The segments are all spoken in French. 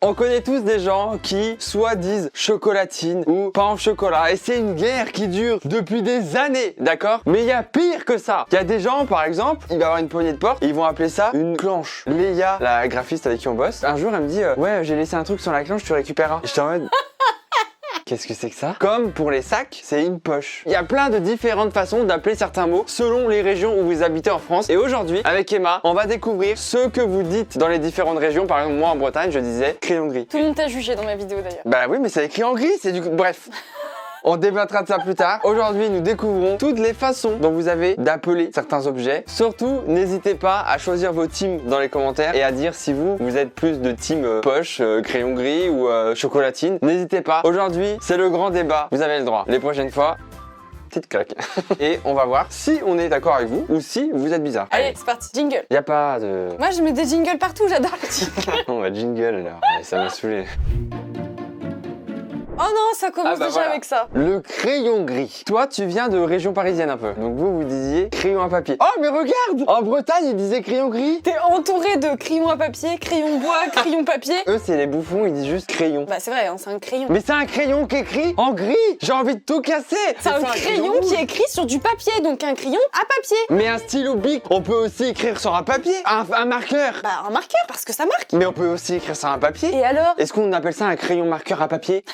On connaît tous des gens qui soit disent chocolatine ou pain au chocolat. Et c'est une guerre qui dure depuis des années, d'accord? Mais il y a pire que ça. Il y a des gens, par exemple, il va y avoir une poignée de porte, et ils vont appeler ça une clenche. Léa, la graphiste avec qui on bosse, un jour elle me dit ouais, j'ai laissé un truc sur la clenche, tu récupéreras. J'étais en mode qu'est-ce que c'est que ça? Comme pour les sacs, c'est une poche. Il y a plein de différentes façons d'appeler certains mots selon les régions où vous habitez en France. Et aujourd'hui, avec Emma, on va découvrir ce que vous dites dans les différentes régions. Par exemple, moi en Bretagne, je disais crayon gris. Tout le monde t'a jugé dans ma vidéo d'ailleurs. Bah oui, mais c'est écrit en gris, c'est du coup... Bref. On débattra de ça plus tard. Aujourd'hui, nous découvrons toutes les façons dont vous avez d'appeler certains objets. Surtout, n'hésitez pas à choisir vos teams dans les commentaires et à dire si vous êtes plus de team poche, crayon gris ou chocolatine. N'hésitez pas. Aujourd'hui, c'est le grand débat. Vous avez le droit. Les prochaines fois, petite claque. Et on va voir si on est d'accord avec vous ou si vous êtes bizarre. Allez, c'est parti. Jingle. Y a pas de... Moi, je mets des jingles partout, j'adore les jingles. On va jingle là. Ça m'a saoulé. Oh non, ça commence déjà voilà. avec ça. Le crayon gris. Toi, tu viens de région parisienne un peu. Donc vous disiez crayon à papier. Oh, mais regarde! En Bretagne, ils disaient crayon gris. T'es entouré de crayons à papier, crayons bois, crayons papier. Eux, c'est les bouffons, ils disent juste crayon. Bah c'est vrai, hein, c'est un crayon. Mais c'est un crayon qui écrit en gris. J'ai envie de tout casser. C'est un crayon qui est écrit sur du papier, donc un crayon à papier. Mais un stylo bic, on peut aussi écrire sur un papier. Un marqueur. Bah un marqueur, parce que ça marque. Mais on peut aussi écrire sur un papier. Et alors? Est-ce qu'on appelle ça un crayon marqueur à papier?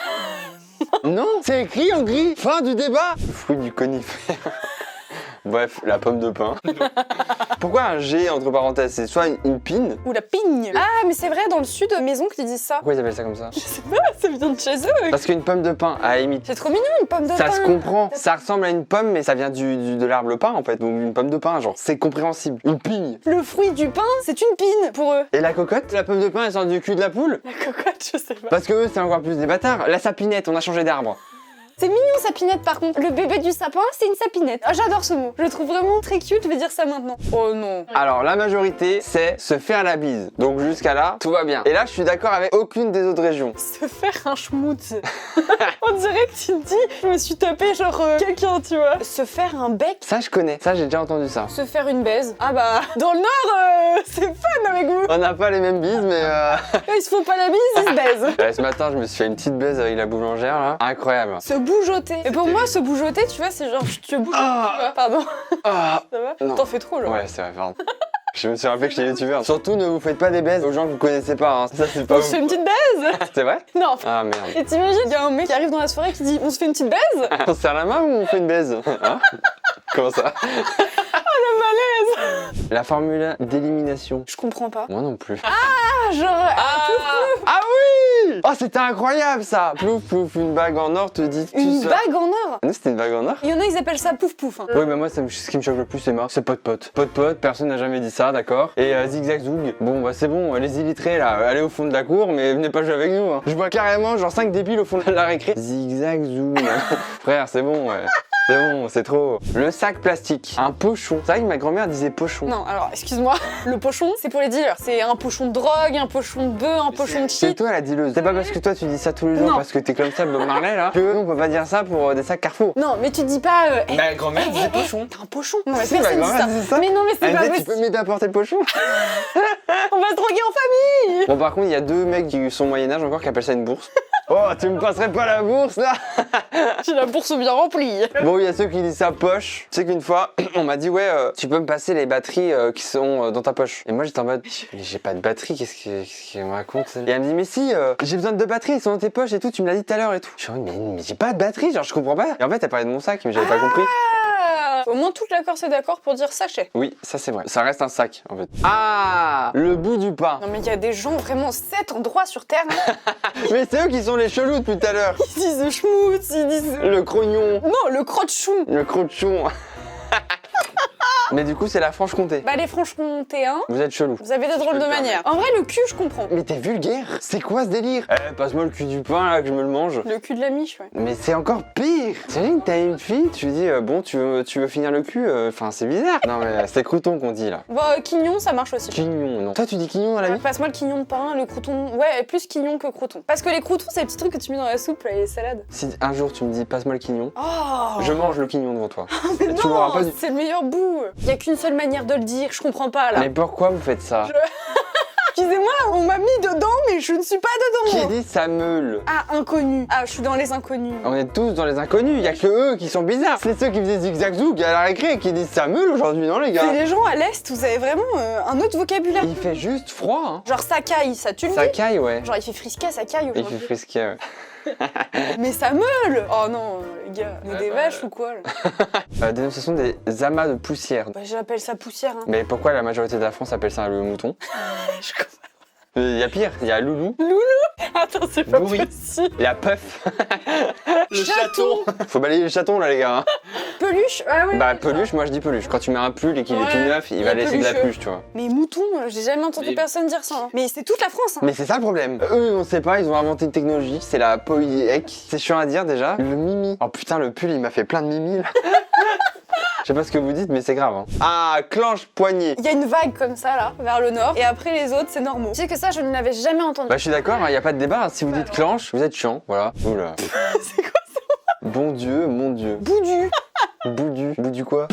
Non, c'est écrit en gris. Fin du débat. Le fruit du conifère. Bref, la pomme de pin. Pourquoi un G entre parenthèses? C'est soit une pine. Ou la pigne. Ah, mais c'est vrai, dans le sud, mes oncles ils disent ça. Pourquoi ils appellent ça comme ça? Je sais pas, ça vient de chez eux. Parce qu'une pomme de pin, à la limite, C'est trop mignon, une pomme de pain. ça se comprend. Ça ressemble à une pomme, mais ça vient de l'arbre pain en fait. Donc une pomme de pain, genre, c'est compréhensible. Une pigne. Le fruit du pain, c'est une pine pour eux. Et la cocotte? La pomme de pain, elle sort du cul de la poule? La cocotte, je sais pas. Parce que eux, c'est encore plus des bâtards. La sapinette, on a changé d'arbre. C'est mignon, sapinette, par contre. Le bébé du sapin, c'est une sapinette. Ah, j'adore ce mot. Je le trouve vraiment très cute, je vais dire ça maintenant. Oh non. Alors, la majorité, c'est se faire la bise. Donc jusqu'à là, tout va bien. Et là, je suis d'accord avec aucune des autres régions. Se faire un schmoutz. On dirait que tu te dis, je me suis tapé genre quelqu'un, tu vois. Se faire un bec. Ça, je connais. Ça, j'ai déjà entendu ça. Se faire une baise. Ah bah, dans le Nord, c'est fun avec vous. On n'a pas les mêmes bises, mais Ils se font pas la bise, ils se baisent. Ouais, ce matin, je me suis fait une petite baise avec la boulangère, là. Incroyable. Se bougeoter. Et pour moi, se bougeoter, tu vois, c'est genre, je te bouge. Ah. Tu vois. Pardon. Ah. Ça va? Non. T'en fais trop, genre. Ouais, c'est vrai, pardon. Je me suis rappelé que j'étais youtubeur. Surtout, ne vous faites pas des baises aux gens que vous connaissez pas. Hein. Ça, c'est pas On se fait une petite baise. C'est vrai? Non. Ah merde. Et t'imagines, il y a un mec qui arrive dans la soirée qui dit, on se fait une petite baise. On se serre la main ou on fait une baise? Hein? Comment ça? Le malaise. La formule d'élimination. Je comprends pas. Moi non plus. Ah, genre, Ah oui! Oh, c'était incroyable ça! Plouf plouf, une bague en or te dit tout une ça. bague en or. Nous, c'était une bague en or? Il y en a, ils appellent ça pouf pouf. Hein. Oui, mais moi, ce qui me choque le plus, c'est mort. C'est pote-pote. Pote-pote, personne n'a jamais dit ça, d'accord? Et zigzag zoug. Bon, bah c'est bon, les illettrés là, allez au fond de la cour, mais venez pas jouer avec nous. Hein. Je vois carrément genre 5 débiles au fond de la récré. Zigzag zoug. Frère, c'est bon, ouais. C'est bon, c'est trop. Le sac plastique. Un pochon. C'est vrai que ma grand-mère disait pochon. Non, alors, excuse-moi, le pochon, c'est pour les dealers. C'est un pochon de drogue, un pochon de bœuf, un pochon de C'est shit. toi la dealeuse. C'est pas parce que toi tu dis ça tous les jours, Non. parce que t'es comme ça, Bob Marley là, que on peut pas dire ça pour des sacs Carrefour. Non, mais tu dis pas. Ma grand-mère disait pochon. T'es un pochon. Non, mais Si, ma personne dit grand-mère ça. disait ça. Mais non, mais c'est Elle pas disait, tu possible. peux m'aider à porter le pochon? On va se droguer en famille. Bon, par contre, il y a deux mecs qui sont Moyen-Âge encore qui appellent ça une bourse. Oh, tu me passerais pas la bourse là? J'ai la bourse bien remplie. Bon, il y a ceux qui disent ça poche. Tu sais qu'une fois, on m'a dit, ouais, tu peux me passer les batteries qui sont dans ta poche. Et moi, j'étais en mode, mais j'ai pas de batterie, qu'est-ce qu'elle me raconte celle-là? Et elle me dit, mais si, j'ai besoin de deux batteries, elles sont dans tes poches et tout, tu me l'as dit tout à l'heure et tout. Je suis en mode, mais j'ai pas de batterie, genre, je comprends pas. Et en fait, elle parlait de mon sac, mais j'avais pas compris. Ah, au moins, toute la Corse est d'accord pour dire sachet. Oui, ça c'est vrai. Ça reste un sac, en fait. Ah, le bout du pain. Non, mais il y a des gens, vraiment, 7 endroits sur Terre. Mais c'est eux qui sont les chelous depuis tout à l'heure. Ils disent schmoutz, ils disent. Le crognon. Non, le crotte-chou. Le crochon. Mais du coup, c'est la Franche-Comté. Bah, les Franche-Comtéens, Vous êtes chelous. vous avez des drôles de manières. En vrai, le cul, je comprends. Mais t'es vulgaire. C'est quoi ce délire? Passe-moi le cul du pain là que je me le mange. Le cul de la miche, ouais. Mais c'est encore pire. T'imagines que t'as une fille, tu lui dis bon tu veux finir le cul, enfin c'est bizarre. Non mais c'est crouton qu'on dit là. Bah, quignon, ça marche aussi. Quignon, non. Toi tu dis quignon dans la vie? Passe-moi le quignon de pain, le crouton. Ouais, plus quignon que crouton. Parce que les croutons, c'est les petits trucs que tu mets dans la soupe et les salades. Si un jour tu me dis passe-moi le quignon, Oh je mange le quignon devant toi. Mais tu l'auras non, pas du... c'est le meilleur bout. Y a qu'une seule manière de le dire, je comprends pas là. Mais pourquoi vous faites ça? Excusez-moi, on m'a mis dedans, mais je ne suis pas Qui dedans. dit ça meule? Ah, inconnu. Ah, je suis dans les inconnus. On est tous dans les inconnus, y a que eux qui sont bizarres. C'est ceux qui faisaient zigzag-zoug à la récré qui disent ça meule aujourd'hui, non les gars? C'est les gens à l'Est, vous avez vraiment un autre vocabulaire. Il fait juste froid, hein. Genre ça caille, ça tu le Ça dis. caille, ouais. Genre il fait frisquet, ça caille Il aujourd'hui. fait frisquet, ouais. Mais ça meule. Oh non, les gars, on est des vaches ou quoi là? Dénonciation des amas de poussière. Bah, j'appelle ça poussière. Hein. Mais pourquoi la majorité de la France appelle ça le mouton? Je comprends. Il y a pire, il y a Loulou, Attends, c'est pas Bourri. possible. il y a Puff. Le chaton. Faut balayer les chatons là les gars. Hein. Peluche. Ah ouais. Bah peluche, moi je dis peluche. Quand tu mets un pull et qu'il est Ouais, tout neuf, il il va est laisser de la pelucheux. peluche, tu vois. Mais mouton, j'ai jamais entendu personne dire ça. Hein. Mais c'est toute la France. Hein. Mais c'est ça le problème. Eux, on sait pas, ils ont inventé une technologie, c'est la polyec. C'est chiant à dire déjà. Le mimi. Oh putain, le pull il m'a fait plein de mimi là. Je sais pas ce que vous dites, mais c'est grave. Hein. Ah, clenche poignée. Il y a une vague comme ça là, vers le nord, et après les autres c'est normaux. Tu sais que ça, je ne l'avais jamais entendu. Bah je suis d'accord, il y a pas de débat. Si vous dites clenche, vous êtes chiant. Voilà. Oula. C'est quoi ça? Bon Dieu, mon Dieu. Boudu. Boudu quoi?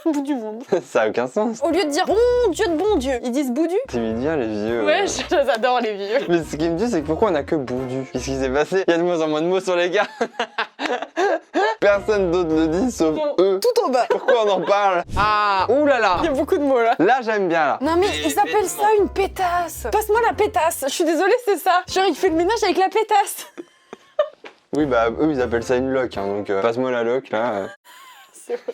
Bout du monde. Ça a aucun sens. Au lieu de dire bon Dieu de bon Dieu, ils disent boudu. T'aimes bien les vieux. Ouais, j'adore les vieux. Mais ce qui me dit, c'est que pourquoi on a que Boudu? Qu'est-ce qui s'est passé? Il y a de moins en moins de mots sur les gars. Personne d'autre ne dit sauf eux. Tout en bas. Pourquoi on en parle? Ah, oulala. Il y a beaucoup de mots là. Là, j'aime bien là. Non mais ils appellent ça une pétasse. Passe-moi la pétasse. Je suis désolée, c'est ça. Genre il fait le ménage avec la pétasse. Oui, bah eux, ils appellent ça une loque. Hein, donc passe-moi la loque là.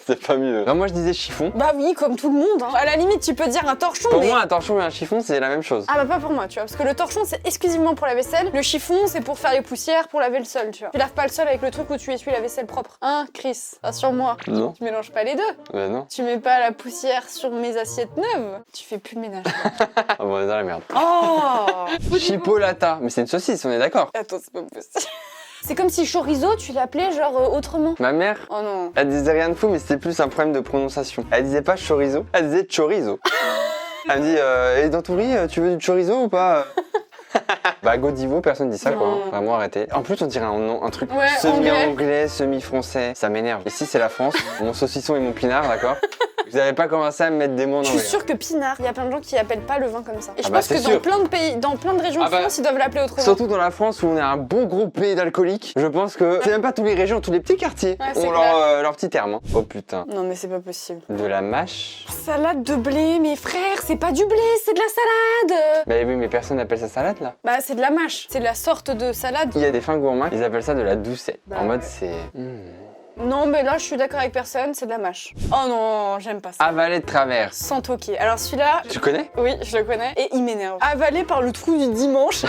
C'est pas mieux. Non, moi je disais chiffon. Bah oui, comme tout le monde. Hein. À la limite, tu peux dire un torchon, Pour mais... moi, un torchon et un chiffon, c'est la même chose. Ah bah pas pour moi, tu vois, parce que le torchon c'est exclusivement pour la vaisselle, le chiffon c'est pour faire les poussières, pour laver le sol, tu vois. Tu laves pas le sol avec le truc où tu essuies la vaisselle propre. Hein, Chris? Rassure-moi. Non. Tu mélanges pas les deux. Bah non. Tu mets pas la poussière sur mes assiettes neuves. Tu fais plus le ménage. Ah bon, on est dans la merde. Oh Chipolata. Mais c'est une saucisse, on est d'accord. Attends, c'est pas possible. C'est comme si chorizo, tu l'appelais genre autrement. Ma mère, Oh non. elle disait rien de fou, mais c'était plus un problème de prononciation. Elle disait pas chorizo, elle disait chorizo. Elle me dit, et dans ton riz, tu veux du chorizo ou pas? Bah Godivo, personne dit ça quoi, Non. vraiment arrêtez. En plus on dirait un truc Ouais, semi-anglais, semi-français, ça m'énerve. Ici c'est la France, mon saucisson et mon pinard, d'accord? Vous avez pas commencé à me mettre des mots en Je anglais. suis sûre que pinard, il y a plein de gens qui appellent pas le vin comme ça. Et je Ah bah, pense que c'est dans sûr. plein de pays, dans plein de régions Ah de bah, France, ils doivent l'appeler autrement. Surtout dans la France où on est un bon gros pays d'alcooliques, je pense que c'est même pas toutes les régions, tous les petits quartiers Ouais, c'est ont clair. leur petit terme. Hein. Oh putain. Non mais c'est pas possible. De la mâche. Salade de blé, mes frères, c'est pas du blé, c'est de la salade. Bah oui, mais personne n'appelle ça salade là. Bah c'est de la mâche, c'est de la sorte de salade. Il y a des fins gourmands, ils appellent ça de la doucette. Bah en mode ouais. c'est... Non mais là je suis d'accord avec personne, c'est de la mâche. Oh non, j'aime pas ça. Avaler de travers. Sans toquer. Alors celui-là, Tu connais? oui, je le connais, et il m'énerve. Avalé par le trou du dimanche.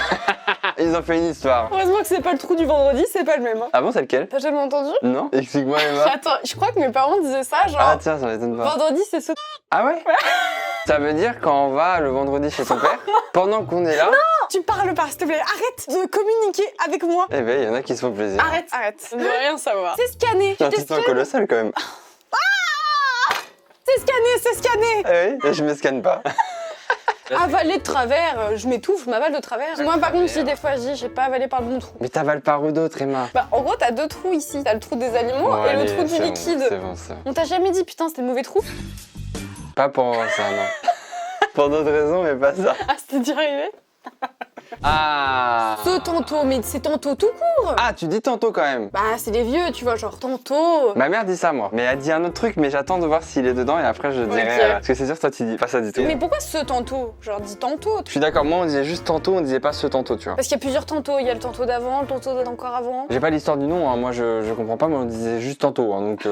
Ils ont fait une histoire. Heureusement que c'est pas le trou du vendredi, c'est pas le même. Hein. Ah bon, c'est lequel? T'as jamais entendu? Non? Explique-moi Emma. Attends, je crois que mes parents disaient ça, genre... Ah tiens, ça m'étonne pas. Vendredi c'est ce... Ah ouais? Ça veut dire quand on va le vendredi chez ton père, pendant qu'on est là, Tu parles pas, s'il te plaît, arrête de communiquer avec moi. eh ben il y en a qui se font plaisir. Arrête. Je ne veux rien savoir. C'est scanné. C'est un Je t'ai petit temps scanné. colossal quand même. C'est scanné. Eh oui, je me scanne pas. Avaler de travers, je m'étouffe, je m'avale de travers. Moi par contre, si des fois je dis j'ai pas avalé par le bon trou. Mais t'avales par où d'autre, Emma? Bah en gros, t'as deux trous ici. T'as le trou des aliments Bon, et le allez, trou du c'est bon, liquide. c'est bon, c'est bon. On t'a jamais dit putain, c'était le mauvais trou? Pas pour ça, non. Pour d'autres raisons, mais pas ça. Ah, c'était déjà arrivé? Ah. Ce tantôt, mais c'est tantôt tout court. Ah, tu dis tantôt quand même. Bah c'est les vieux, tu vois, genre tantôt. Ma mère dit ça, moi. Mais elle dit un autre truc, mais j'attends de voir s'il est dedans et après je dirai. Ok. Parce que c'est sûr, toi tu dis pas ça du tout. Mais pourquoi ce tantôt? Genre dis tantôt. Je suis d'accord, moi on disait juste tantôt, on disait pas ce tantôt, tu vois. Parce qu'il y a plusieurs tantôt. Il y a le tantôt d'avant, le tantôt d'encore avant. J'ai pas l'histoire du nom, hein. Moi je comprends pas, mais on disait juste tantôt, hein, donc.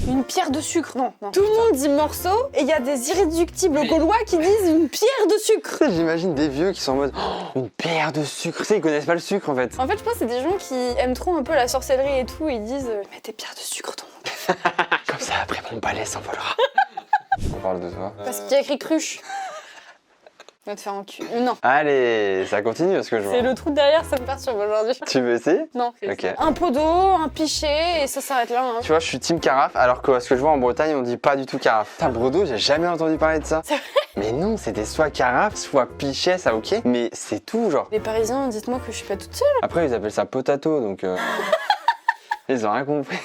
Une pierre de sucre, non. Tout le monde dit morceau et il y a des irréductibles gaulois qui disent une pierre de sucre. Tu sais, j'imagine des vieux qui sont en mode oh, une pierre de sucre. Tu sais, ils connaissent pas le sucre en fait. En fait, je pense que c'est des gens qui aiment trop un peu la sorcellerie et tout. Et ils disent mets des pierres de sucre dans mon café. Comme ça, après mon balai s'envolera. On parle de toi. Parce qu'il y a écrit cruche. On va te faire enculer. Non. Allez, ça continue parce que je vois. C'est le trou derrière, ça me perturbe aujourd'hui. Tu veux essayer? Non. Ok. Un pot d'eau, un pichet et ça s'arrête là. Hein. Tu vois, je suis team carafe, alors que ce que je vois en Bretagne, on dit pas du tout carafe. Putain, Bordeaux, j'ai jamais entendu parler de ça. C'est vrai? Mais non, c'était soit carafe, soit pichet, ça ok. Mais c'est tout, genre. Les Parisiens, dites-moi que je suis pas toute seule. Après, ils appellent ça potato, donc. Ils ont rien compris.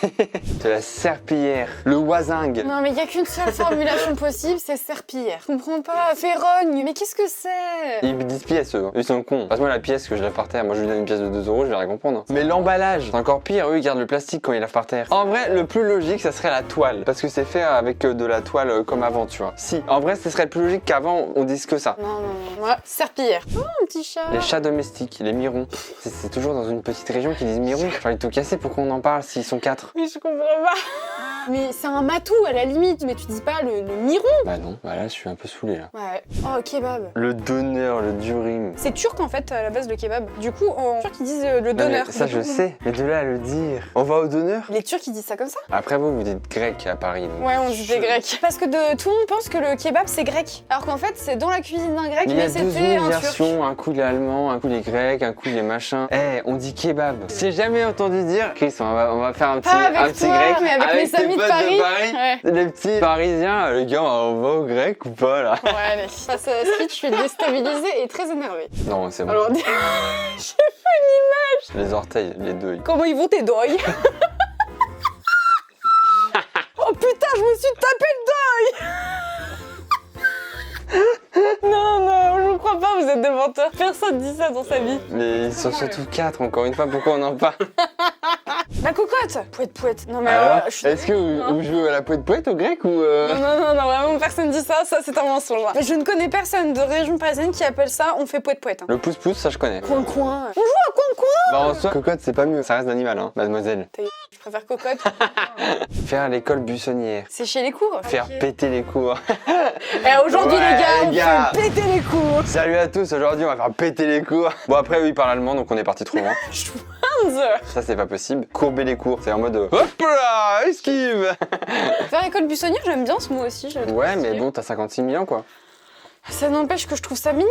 C'est la serpillière, le wazingue. Non, mais il y a qu'une seule formulation possible, c'est serpillière. Je comprends pas. Férogne, mais qu'est-ce que c'est? Ils disent pièce, eux. Ils sont cons. Passe-moi la pièce que je lave par terre. Moi, je lui donne une pièce de 2 €, je vais rien comprendre. Mais l'emballage, c'est encore pire. Eux, ils gardent le plastique quand ils lavent par terre. En vrai, le plus logique, ça serait la toile. Parce que c'est fait avec de la toile comme avant, tu vois. Si, en vrai, ce serait le plus logique qu'avant, on dise que ça. Non. Ouais, serpillière. Oh, un petit chat. Les chats domestiques, les mirons. C'est toujours dans une petite région qu'ils disent mirons. J'ai envie de tout casser pour qu'on en parle s'ils sont 4. Mais je comprends pas. Mais c'est un matou à la limite, mais tu dis pas le miron. Bah non, bah là, je suis un peu saoulé là. Ouais. Oh, kebab. Le donneur, le durim. C'est turc en fait à la base le kebab. Du coup, en turc ils disent le Non, donneur. mais ça, je sais. Mais de là à le dire. On va au donneur? Les Turcs ils disent ça comme ça? Après, vous dites grec à Paris. Donc Ouais, on dit des grecs. Parce que tout le monde pense que le kebab c'est grec. Alors qu'en fait c'est dans la cuisine d'un grec, Il y a mais 12 c'était 000 un turc. versions, un coup les allemands, un coup les grecs, un coup les machins. Eh, on dit kebab. J'ai jamais entendu dire, Chris, on va faire un petit, Pas avec un petit toi, grec. mais avec mes tes amis de potes Paris. Ouais. Les petits parisiens, les gars, on va au grec ou pas là? Ouais, allez. Face à la suite, je suis déstabilisée et très énervée. Non, c'est bon. Alors, Les orteils, les deux. comment ils vont tes doigts? Oh putain, je me suis tapé le doigt. Non, je vous crois pas, vous êtes des menteurs. Personne dit ça dans sa vie. Mais ils sont surtout 4, encore une fois, pourquoi on en parle? La cocotte. Pouette. Non mais Alors, je suis... est-ce que vous jouez à la poète au grec ou Non, vraiment personne dit ça, c'est un mensonge. Mais je ne connais personne de région parisienne qui appelle ça on fait pouette. Hein. Le pouce-pouce, ça je connais. Coin. On joue à coin. Bah en soi, cocotte c'est pas mieux, ça reste d'animal, hein, mademoiselle. Je préfère cocotte. Faire l'école buissonnière. C'est chez les cours. Faire péter les cours. Et aujourd'hui Ouais, les les gars, gars. on fait péter les cours. Salut à tous, aujourd'hui on va faire péter les cours. Bon après eux ils parlent allemand donc on est parti trop loin. Ça c'est pas possible. Courber les cours, c'est en mode hop là, esquive. Faire école buissonnière, j'aime bien ce mot aussi. Je le trouve Ouais mais stylé. bon t'as 56 millions quoi. Ça n'empêche que je trouve ça mignon.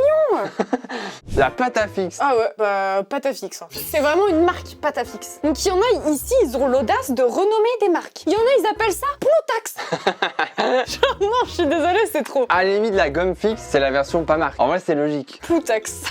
La pâte à fixe. Ah ouais, bah Patafix. Hein. C'est vraiment une marque Patafix. Donc il y en a ici, ils ont l'audace de renommer des marques. Il y en a, ils appellent ça Ploutax. Genre non, je suis désolée, c'est trop. À la limite la gomme fixe c'est la version pas marque. En vrai c'est logique. Ploutax.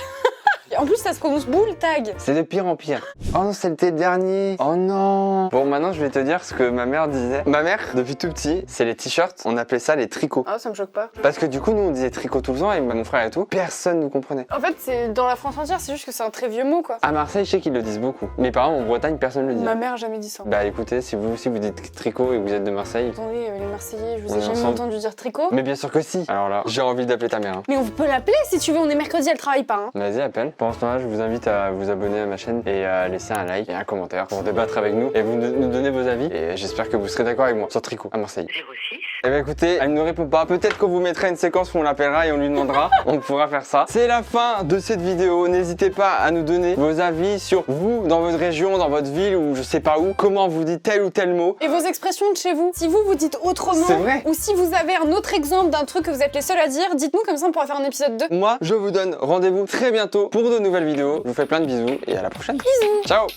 En plus, ça se prononce boule tag. C'est de pire en pire. Oh non, c'était le dernier. Oh non. Bon, maintenant, je vais te dire ce que ma mère disait. Ma mère, depuis tout petit, c'est les t-shirts. On appelait ça les tricots. Ah, ça me choque pas. Parce que du coup, nous, on disait tricot tout le temps, et mon frère et tout. Personne nous comprenait. En fait, c'est dans la France entière, c'est juste que c'est un très vieux mot, quoi. À Marseille, je sais qu'ils le disent beaucoup. Mais par exemple, en Bretagne, personne ne le dit. Ma mère a jamais dit ça. Bah écoutez, si vous dites tricot et que vous êtes de Marseille. Attendez, les Marseillais, je vous On ai est jamais ensemble. entendu dire tricot. Mais bien sûr que si. Alors là, j'ai envie d'appeler ta mère. Hein. Mais on peut l'appeler si tu veux, on est mercredi, elle travaille pas. Hein. Vas-y, appelle. Pendant ce temps-là, je vous invite à vous abonner à ma chaîne et à laisser un like et un commentaire pour débattre avec nous et vous nous donner vos avis. Et j'espère que vous serez d'accord avec moi sur tricot à Marseille. 06. Eh bien écoutez, elle ne répond pas. Peut-être qu'on vous mettra une séquence où on l'appellera et on lui demandera. On pourra faire ça. C'est la fin de cette vidéo. N'hésitez pas à nous donner vos avis sur vous, dans votre région, dans votre ville ou je sais pas où. Comment vous dites tel ou tel mot. Et vos expressions de chez vous. Si vous dites autrement, C'est vrai. ou si vous avez un autre exemple d'un truc que vous êtes les seuls à dire, dites-nous comme ça on pourra faire un épisode 2. Moi, je vous donne rendez-vous très bientôt pour de nouvelles vidéos. Je vous fais plein de bisous et à la prochaine. Bisous. Ciao.